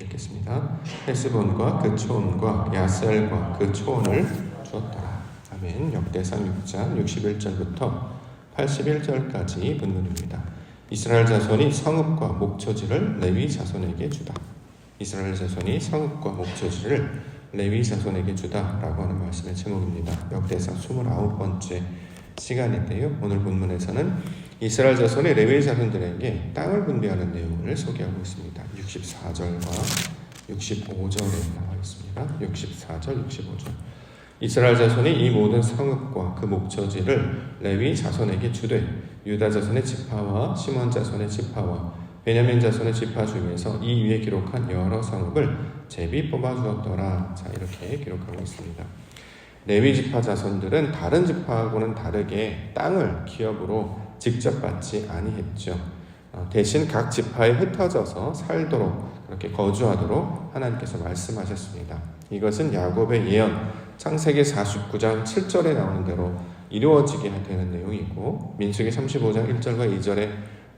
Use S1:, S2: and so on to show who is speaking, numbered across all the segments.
S1: 읽겠습니다. 헤스본과 그 초원과 야셀과 그 초원을 주었더라. 아멘. 역대상 6장 61절부터 81절까지 본문입니다. 이스라엘 자손이 성읍과 목초지를 레위 자손에게 주다. 이스라엘 자손이 성읍과 목초지를 레위 자손에게 주다라고 하는 말씀의 제목입니다. 역대상 29번째 시간인데요. 오늘 본문에서는 이스라엘 자손이 레위 자손들에게 땅을 분배하는 내용을 소개하고 있습니다. 64절과 65절에 나와 있습니다. 64절, 65절. 이스라엘 자손이 이 모든 성읍과 그 목초지를 레위 자손에게 주되 유다 자손의 지파와 시몬 자손의 지파와 베냐민 자손의 지파 중에서 이 위에 기록한 여러 성읍을 제비 뽑아 주었더라. 자, 이렇게 기록하고 있습니다. 레위 지파 자손들은 다른 지파하고는 다르게 땅을 기업으로 직접 받지 아니했죠. 대신 각 지파에 흩어져서 살도록 그렇게 거주하도록 하나님께서 말씀하셨습니다. 이것은 야곱의 예언 창세기 49장 7절에 나오는 대로 이루어지게 되는 내용이고 민수기 35장 1절과 2절의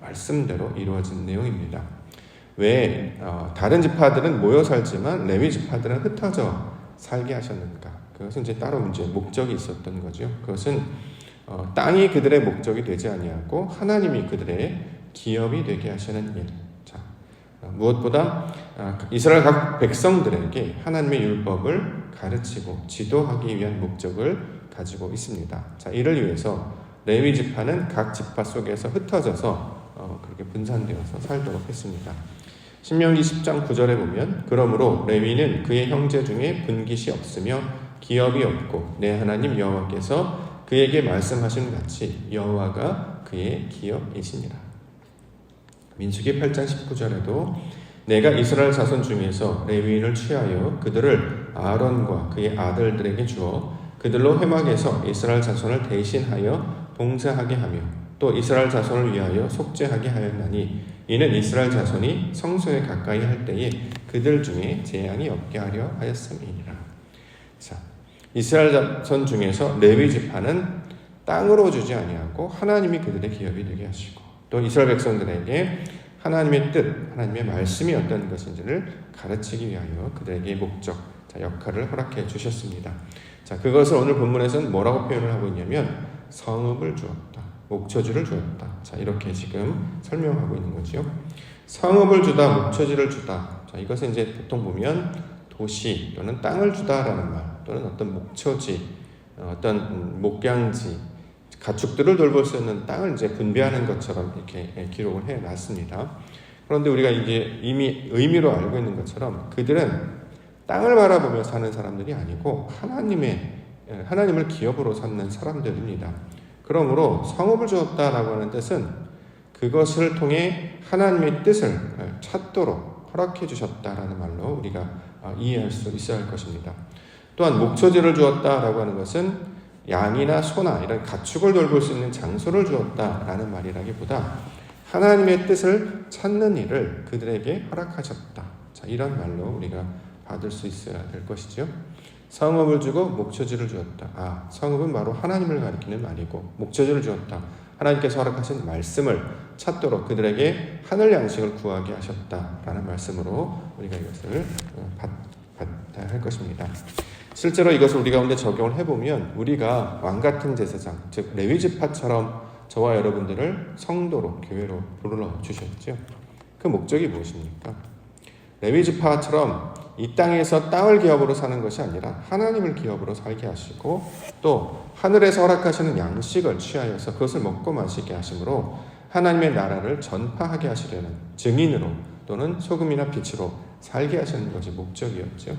S1: 말씀대로 이루어진 내용입니다. 왜 다른 지파들은 모여 살지만 레위 지파들은 흩어져 살게 하셨는가? 그것은 이제 따로 이제 목적이 있었던 거죠. 그것은 땅이 그들의 목적이 되지 아니하고 하나님이 그들의 기업이 되게 하시는 일. 자, 무엇보다 이스라엘 각 백성들에게 하나님의 율법을 가르치고 지도하기 위한 목적을 가지고 있습니다. 자, 이를 위해서 레위 지파는 각 지파 속에서 흩어져서 그렇게 분산되어서 살도록 했습니다. 신명기 10장 9절에 보면 그러므로 레위는 그의 형제 중에 분깃이 없으며 기업이 없고 내 하나님 여호와께서 그에게 말씀하신 같이 여호와가 그의 기업이시니라. 민수기 8장 19절에도 내가 이스라엘 자손 중에서 레위인을 취하여 그들을 아론과 그의 아들들에게 주어 그들로 회막에서 이스라엘 자손을 대신하여 봉사하게 하며 또 이스라엘 자손을 위하여 속죄하게 하였나니 이는 이스라엘 자손이 성소에 가까이 할 때에 그들 중에 재앙이 없게 하려 하였음이니라. 자, 이스라엘 자손 중에서 레위 지파는 땅으로 주지 아니하고 하나님이 그들의 기업이 되게 하시고 또 이스라엘 백성들에게 하나님의 뜻, 하나님의 말씀이 어떤 것인지를 가르치기 위하여 그들에게 목적, 역할을 허락해 주셨습니다. 자, 그것을 오늘 본문에서는 뭐라고 표현을 하고 있냐면 성읍을 주었다, 목초지를 주었다. 자, 이렇게 지금 설명하고 있는 거죠. 성읍을 주다, 목초지를 주다. 자, 이것은 이제 보통 보면 도시 또는 땅을 주다라는 말 또는 어떤 목초지, 어떤 목양지, 가축들을 돌볼 수 있는 땅을 이제 분배하는 것처럼 이렇게 기록을 해 놨습니다. 그런데 우리가 이제 이미 의미로 알고 있는 것처럼 그들은 땅을 바라보며 사는 사람들이 아니고 하나님을 기업으로 삼는 사람들입니다. 그러므로 성읍을 주었다라고 하는 뜻은 그것을 통해 하나님의 뜻을 찾도록 허락해 주셨다라는 말로 우리가 이해할 수 있어야 할 것입니다. 또한 목초지를 주었다라고 하는 것은 양이나 소나 이런 가축을 돌볼 수 있는 장소를 주었다라는 말이라기보다 하나님의 뜻을 찾는 일을 그들에게 허락하셨다. 자, 이런 말로 우리가 받을 수 있어야 될 것이죠. 성읍을 주고 목초지를 주었다. 성읍은 바로 하나님을 가리키는 말이고 목초지를 주었다. 하나님께서 허락하신 말씀을 찾도록 그들에게 하늘 양식을 구하게 하셨다라는 말씀으로 우리가 이것을 받아야 할 것입니다. 실제로 이것을 우리 가운데 적용을 해보면 우리가 왕같은 제사장, 즉 레위 지파처럼 저와 여러분들을 성도로 교회로 불러주셨죠. 그 목적이 무엇입니까? 레위 지파처럼 이 땅에서 땅을 기업으로 사는 것이 아니라 하나님을 기업으로 살게 하시고 또 하늘에서 허락하시는 양식을 취하여서 그것을 먹고 마시게 하심으로 하나님의 나라를 전파하게 하시려는 증인으로 또는 소금이나 빛으로 살게 하시는 것이 목적이었죠.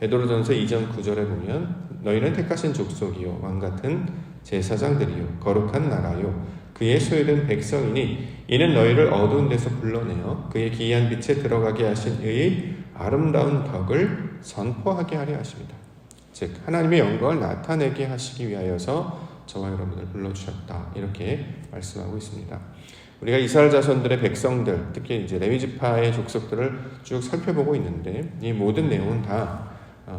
S1: 베드로전서 2장 9절에 보면 너희는 택하신 족속이요 왕같은 제사장들이요 거룩한 나라요 그의 소유된 백성이니 이는 너희를 어두운 데서 불러내어 그의 기이한 빛에 들어가게 하신 의의 아름다운 덕을 선포하게 하려 하십니다. 즉 하나님의 영광을 나타내게 하시기 위하여서 저와 여러분을 불러주셨다. 이렇게 말씀하고 있습니다. 우리가 이스라엘 자손들의 백성들, 특히 이제 레위 지파의 족속들을 쭉 살펴보고 있는데 이 모든 내용은 다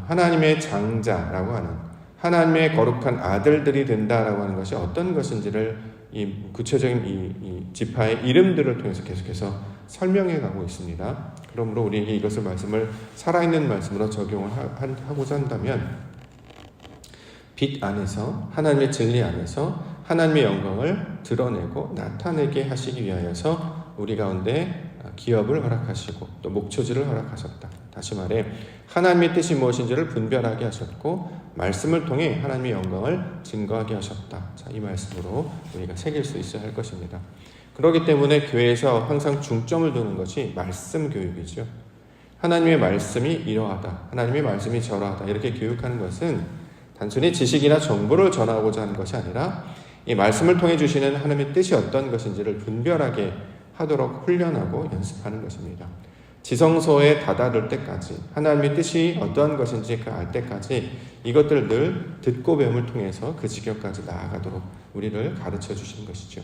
S1: 하나님의 장자라고 하는 하나님의 거룩한 아들들이 된다라고 하는 것이 어떤 것인지를 이 구체적인 이 지파의 이름들을 통해서 계속해서 설명해 가고 있습니다. 그러므로 우리에게 이것을 말씀을 살아있는 말씀으로 적용을 하고자 한다면 빛 안에서 하나님의 진리 안에서 하나님의 영광을 드러내고 나타내게 하시기 위하여서 우리 가운데 기업을 허락하시고 또 목초지를 허락하셨다. 다시 말해 하나님의 뜻이 무엇인지를 분별하게 하셨고 말씀을 통해 하나님의 영광을 증거하게 하셨다. 자, 이 말씀으로 우리가 새길 수 있어야 할 것입니다. 그렇기 때문에 교회에서 항상 중점을 두는 것이 말씀 교육이죠. 하나님의 말씀이 이러하다, 하나님의 말씀이 저러하다 이렇게 교육하는 것은 단순히 지식이나 정보를 전하고자 하는 것이 아니라 이 말씀을 통해 주시는 하나님의 뜻이 어떤 것인지를 분별하게 하도록 훈련하고 연습하는 것입니다. 지성소에 다다를 때까지 하나님의 뜻이 어떠한 것인지 그 알 때까지 이것들을 늘 듣고 배움을 통해서 그 지경까지 나아가도록 우리를 가르쳐 주시는 것이죠.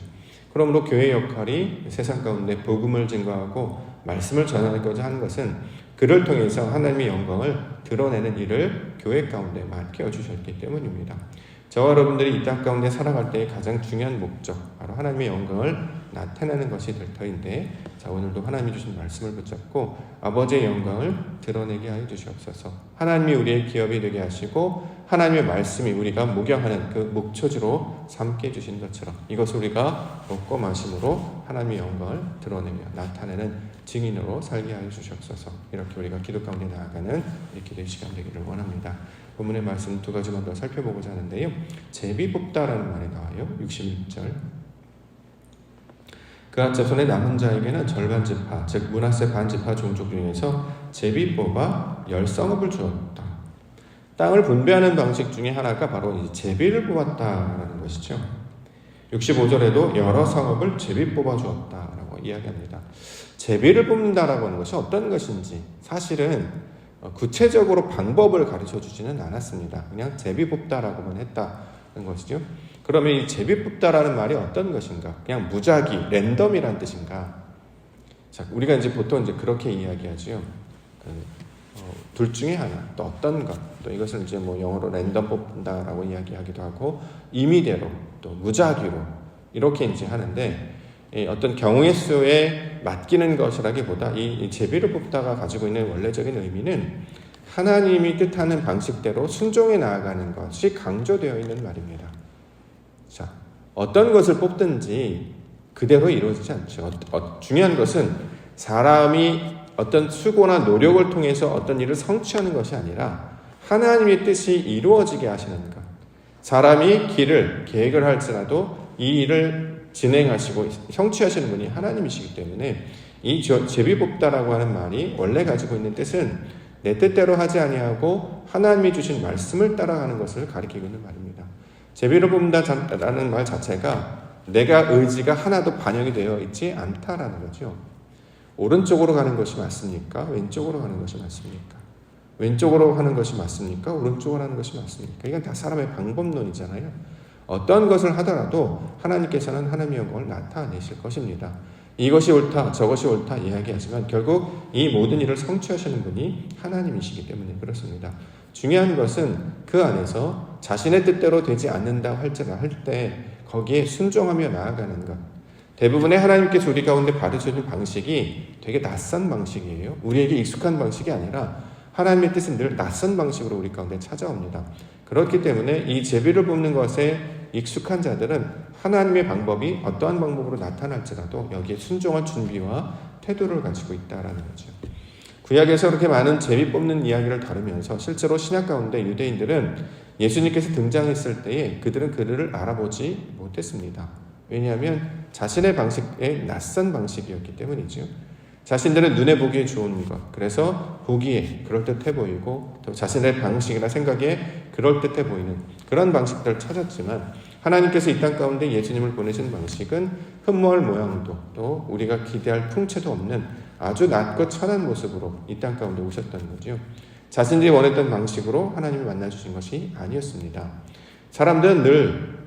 S1: 그러므로 교회의 역할이 세상 가운데 복음을 증거하고 말씀을 전하고자 하는 것은 그를 통해서 하나님의 영광을 드러내는 일을 교회 가운데 맡겨 주셨기 때문입니다. 저와 여러분들이 이 땅 가운데 살아갈 때의 가장 중요한 목적, 바로 하나님의 영광을 나타내는 것이 될 터인데, 자, 오늘도 하나님이 주신 말씀을 붙잡고 아버지의 영광을 드러내게 하여 주시옵소서. 하나님이 우리의 기업이 되게 하시고 하나님의 말씀이 우리가 목양하는 그 목초지로 삼게 해주신 것처럼 이것을 우리가 먹고 마심으로 하나님의 영광을 드러내며 나타내는 증인으로 살게 하여 주시옵소서. 이렇게 우리가 기도 가운데 나아가는 이 기도의 시간 되기를 원합니다. 본문의 말씀 두 가지만 더 살펴보고자 하는데요. 제비 뽑다라는 말이 나와요. 61절. 그가 자손의 남은 자에게는 절반 지파, 즉 므낫세 반 지파 종족 중에서 제비 뽑아 10성읍을 주었다. 땅을 분배하는 방식 중에 하나가 바로 이 제비를 뽑았다라는 것이죠. 65절에도 여러 성읍을 제비 뽑아 주었다라고 이야기합니다. 제비를 뽑는다라고 하는 것이 어떤 것인지 사실은 구체적으로 방법을 가르쳐 주지는 않았습니다. 그냥 제비 뽑다라고만 했다는 것이죠. 그러면 이 제비 뽑다라는 말이 어떤 것인가? 그냥 무작위, 랜덤이란 뜻인가? 자, 우리가 이제 보통 이제 그렇게 이야기하죠. 둘 중에 하나, 또 어떤 것, 또 이것을 이제 뭐 영어로 랜덤 뽑는다라고 이야기하기도 하고, 임의대로, 또 무작위로 이렇게 이제 하는데, 어떤 경우의 수에 맡기는 것이라기보다 이 제비를 뽑다가 가지고 있는 원래적인 의미는 하나님이 뜻하는 방식대로 순종해 나아가는 것이 강조되어 있는 말입니다. 자, 어떤 것을 뽑든지 그대로 이루어지지 않죠. 중요한 것은 사람이 어떤 수고나 노력을 통해서 어떤 일을 성취하는 것이 아니라 하나님의 뜻이 이루어지게 하시는 것. 사람이 계획을 할지라도 이 일을 진행하시고 성취하시는 분이 하나님이시기 때문에 이 제비 뽑다라고 하는 말이 원래 가지고 있는 뜻은 내 뜻대로 하지 아니하고 하나님이 주신 말씀을 따라가는 것을 가리키고 있는 말입니다. 제비를 뽑는다라는 말 자체가 내가 의지가 하나도 반영이 되어 있지 않다라는 거죠. 오른쪽으로 가는 것이 맞습니까? 왼쪽으로 가는 것이 맞습니까? 왼쪽으로 하는 것이 맞습니까? 오른쪽으로 하는 것이 맞습니까? 이건 다 사람의 방법론이잖아요. 어떤 것을 하더라도 하나님께서는 하나님의 영광을 나타내실 것입니다. 이것이 옳다, 저것이 옳다 이야기하지만 결국 이 모든 일을 성취하시는 분이 하나님이시기 때문에 그렇습니다. 중요한 것은 그 안에서 자신의 뜻대로 되지 않는다 할 때 거기에 순종하며 나아가는 것. 대부분의 하나님께서 우리 가운데 가르쳐준 방식이 되게 낯선 방식이에요. 우리에게 익숙한 방식이 아니라 하나님의 뜻은 늘 낯선 방식으로 우리 가운데 찾아옵니다. 그렇기 때문에 이 제비를 뽑는 것에 익숙한 자들은 하나님의 방법이 어떠한 방법으로 나타날지라도 여기에 순종할 준비와 태도를 가지고 있다라는 거죠. 구약에서 그렇게 많은 제비 뽑는 이야기를 다루면서 실제로 신약 가운데 유대인들은 예수님께서 등장했을 때에 그들은 그를 알아보지 못했습니다. 왜냐하면 자신의 방식에 낯선 방식이었기 때문이죠. 자신들은 눈에 보기에 좋은 것, 그래서 보기에 그럴듯해 보이고 또 자신의 방식이나 생각에 그럴듯해 보이는 그런 방식들을 찾았지만 하나님께서 이 땅 가운데 예수님을 보내신 방식은 흠모할 모양도 또 우리가 기대할 풍채도 없는 아주 낮고 천한 모습으로 이 땅 가운데 오셨던 거죠. 자신들이 원했던 방식으로 하나님을 만나주신 것이 아니었습니다. 사람들은 늘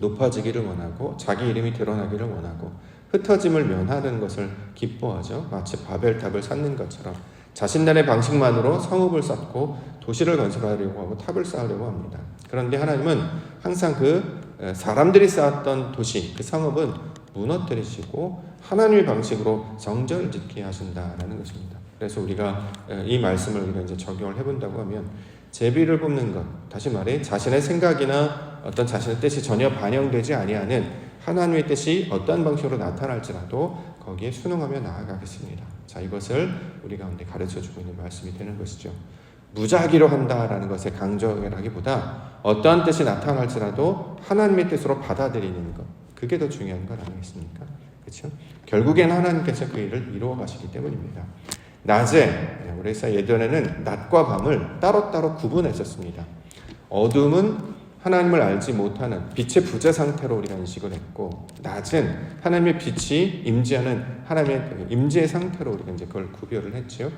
S1: 높아지기를 원하고 자기 이름이 드러나기를 원하고 흩어짐을 면하는 것을 기뻐하죠. 마치 바벨탑을 쌓는 것처럼 자신들의 방식만으로 성읍을 쌓고 도시를 건설하려고 하고 탑을 쌓으려고 합니다. 그런데 하나님은 항상 그 사람들이 쌓았던 도시, 그 성읍은 무너뜨리시고 하나님의 방식으로 성전을 짓게 하신다라는 것입니다. 그래서 우리가 이 말씀을 우리가 이제 적용을 해본다고 하면 제비를 뽑는 것, 다시 말해 자신의 생각이나 어떤 자신의 뜻이 전혀 반영되지 아니하는 하나님의 뜻이 어떠한 방식으로 나타날지라도 거기에 순응하며 나아가겠습니다. 자, 이것을 우리 가운데 가르쳐주고 있는 말씀이 되는 것이죠. 무작위로 한다라는 것에 강조라기보다 어떠한 뜻이 나타날지라도 하나님의 뜻으로 받아들이는 것, 그게 더 중요한 것 아니겠습니까? 그렇죠? 결국엔 하나님께서 그 일을 이루어 가시기 때문입니다. 낮에, 우리 예전에는 낮과 밤을 따로따로 구분했었습니다. 어둠은 하나님을 알지 못하는 빛의 부재 상태로 우리가 인식을 했고, 낮은 하나님의 빛이 임재하는 하나님의 임재의 상태로 우리가 이제 그걸 구별을 했죠.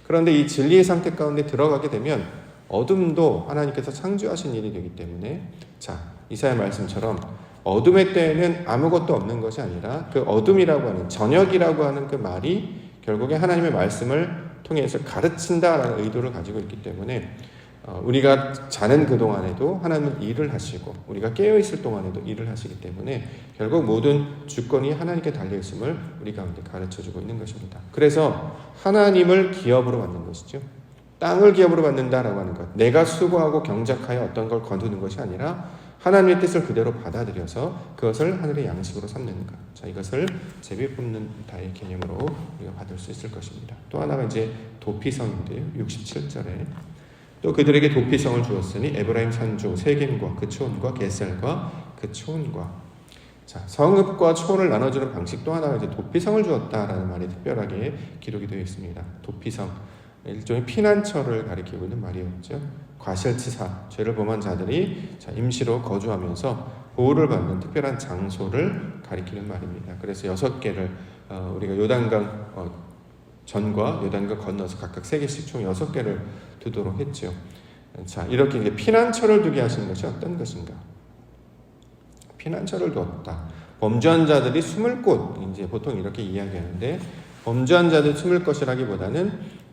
S1: 그런데 이 진리의 상태 가운데 들어가게 되면 어둠도 하나님께서 창조하신 일이 되기 때문에, 자, 이사야 말씀처럼 어둠의 때에는 아무것도 없는 것이 아니라 그 어둠이라고 하는, 저녁이라고 하는 그 말이 결국에 하나님의 말씀을 통해서 가르친다라는 의도를 가지고 있기 때문에 우리가 자는 그 동안에도 하나님은 일을 하시고 우리가 깨어있을 동안에도 일을 하시기 때문에 결국 모든 주권이 하나님께 달려있음을 우리 가운데 가르쳐주고 있는 것입니다. 그래서 하나님을 기업으로 받는 것이죠. 땅을 기업으로 받는다라고 하는 것, 내가 수고하고 경작하여 어떤 걸 거두는 것이 아니라 하나님의 뜻을 그대로 받아들여서 그것을 하늘의 양식으로 삼는 것. 자, 이것을 제비 뽑는 다의 개념으로 우리가 받을 수 있을 것입니다. 또 하나가 이제 도피성인데요. 67절에 또 그들에게 도피성을 주었으니 에브라임 산주 세겜과 그 초원과 게셀과 그 초원과. 자, 성읍과 초원을 나눠주는 방식 또 하나가 이제 도피성을 주었다라는 말이 특별하게 기록이 되어 있습니다. 도피성, 일종의 피난처를 가리키고 있는 말이었죠. 과실치사, 죄를 범한 자들이 임시로 거주하면서 보호를 받는 특별한 장소를 가리키는 말입니다. 그래서 6개를 우리가 요단강 전과 요단강 건너서 각각 3개씩 총 6개를 두도록 했죠. 자, 이렇게 이제 피난처를 두게 하시는 것이 어떤 것인가? 피난처를 두었다. 범죄한 자들이 숨을 곳, 이제 보통 이렇게 이야기하는데, 범죄한 자들이 숨을 것이라기보다는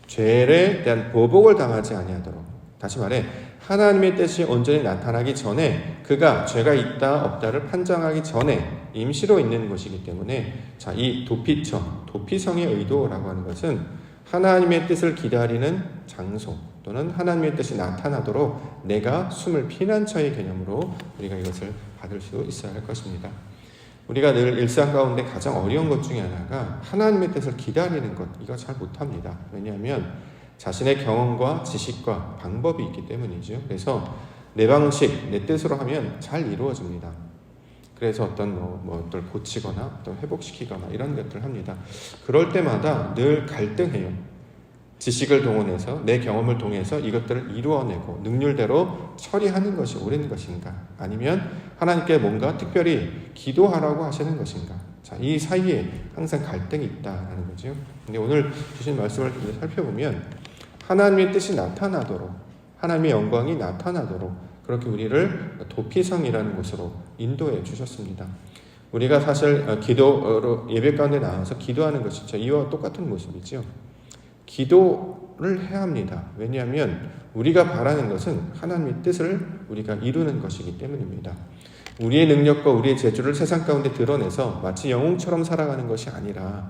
S1: 죄에 대한 보복을 당하지 아니하도록, 다시 말해 하나님의 뜻이 온전히 나타나기 전에 그가 죄가 있다 없다를 판정하기 전에 임시로 있는 것이기 때문에, 자, 이 도피성의 의도라고 하는 것은 하나님의 뜻을 기다리는 장소 또는 하나님의 뜻이 나타나도록 내가 숨을 피난처의 개념으로 우리가 이것을 받을 수 있어야 할 것입니다. 우리가 늘 일상 가운데 가장 어려운 것 중에 하나가 하나님의 뜻을 기다리는 것, 이거 잘 못합니다. 왜냐하면 자신의 경험과 지식과 방법이 있기 때문이죠. 그래서 내 방식, 내 뜻으로 하면 잘 이루어집니다. 그래서 어떤 어떤 고치거나 또 회복시키거나 이런 것들을 합니다. 그럴 때마다 늘 갈등해요. 지식을 동원해서 내 경험을 통해서 이것들을 이루어내고 능률대로 처리하는 것이 옳은 것인가, 아니면 하나님께 뭔가 특별히 기도하라고 하시는 것인가. 자, 이 사이에 항상 갈등이 있다는 거죠. 근데 오늘 주신 말씀을 살펴보면 하나님의 뜻이 나타나도록, 하나님의 영광이 나타나도록 그렇게 우리를 도피성이라는 곳으로 인도해 주셨습니다. 우리가 사실 기도로 예배 가운데 나와서 기도하는 것이죠. 이와 똑같은 모습이죠. 기도를 해야 합니다. 왜냐하면 우리가 바라는 것은 하나님의 뜻을 우리가 이루는 것이기 때문입니다. 우리의 능력과 우리의 재주를 세상 가운데 드러내서 마치 영웅처럼 살아가는 것이 아니라,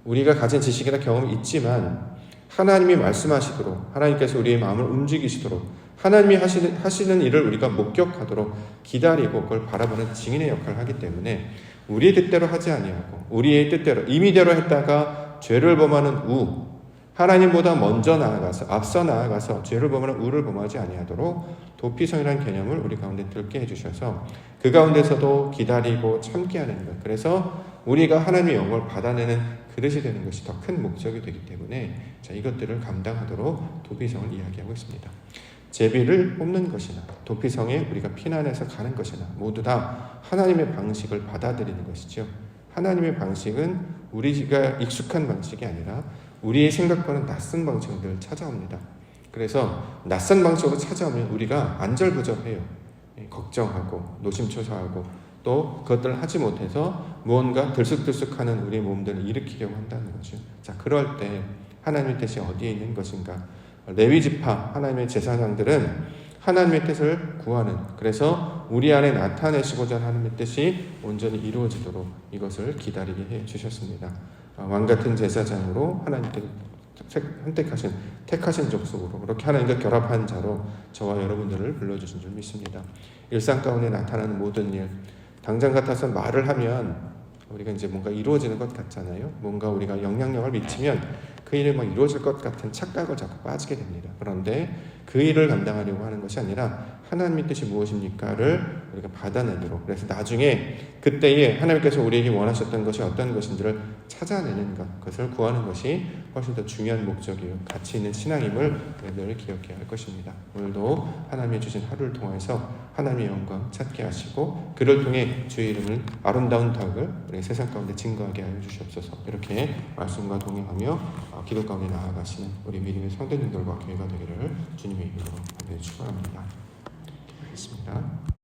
S1: 우리가 가진 지식이나 경험이 있지만 하나님이 말씀하시도록, 하나님께서 우리의 마음을 움직이시도록, 하나님이 하시는 일을 우리가 목격하도록 기다리고 그걸 바라보는 증인의 역할을 하기 때문에 우리의 뜻대로 하지 아니하고 우리의 뜻대로 임의대로 했다가 죄를 범하는 하나님보다 먼저 나아가서, 앞서 나아가서 죄를 범하는 우를 범하지 아니하도록 도피성이라는 개념을 우리 가운데 들게 해주셔서 그 가운데서도 기다리고 참게 하는 것, 그래서 우리가 하나님의 영광을 받아내는 그릇이 되는 것이 더 큰 목적이 되기 때문에, 자, 이것들을 감당하도록 도피성을 이야기하고 있습니다. 제비를 뽑는 것이나 도피성에 우리가 피난해서 가는 것이나 모두 다 하나님의 방식을 받아들이는 것이죠. 하나님의 방식은 우리가 익숙한 방식이 아니라 우리의 생각과는 낯선 방식을 늘 찾아옵니다. 그래서 낯선 방식으로 찾아오면 우리가 안절부절해요. 걱정하고 노심초사하고 또 그것들을 하지 못해서 무언가 들쑥들쑥하는 우리의 몸들을 일으키려고 한다는 거죠. 자, 그럴 때 하나님의 뜻이 어디에 있는 것인가? 레위 지파 하나님의 제사장들은 하나님의 뜻을 구하는, 그래서 우리 안에 나타내시고자 하는 하나님의 뜻이 온전히 이루어지도록 이것을 기다리게 해 주셨습니다. 왕같은 제사장으로 하나님 택하신 족속으로 그렇게 하나님과 결합한 자로 저와 여러분들을 불러주신 줄 믿습니다. 일상 가운데 나타나는 모든 일, 당장 같아서 말을 하면 우리가 이제 뭔가 이루어지는 것 같잖아요. 뭔가 우리가 영향력을 미치면 그 일이 막 이루어질 것 같은 착각을 자꾸 빠지게 됩니다. 그런데 그 일을 감당하려고 하는 것이 아니라 하나님의 뜻이 무엇입니까를 우리가 받아내도록, 그래서 나중에 그때에 하나님께서 우리에게 원하셨던 것이 어떤 것인지를 찾아내는 것, 그것을 구하는 것이 훨씬 더 중요한 목적이요 가치 있는 신앙임을 늘 기억해야 할 것입니다. 오늘도 하나님이 주신 하루를 통해서 하나님의 영광 찾게 하시고 그를 통해 주의 이름을 아름다운 덕을 우리 세상 가운데 증거하게 하여 주시옵소서. 이렇게 말씀과 동행하며 기도 가운데 나아가시는 우리 믿음의 성도님들과 교회가 되기를 주님의 이름으로 축원합니다. 하겠습니다.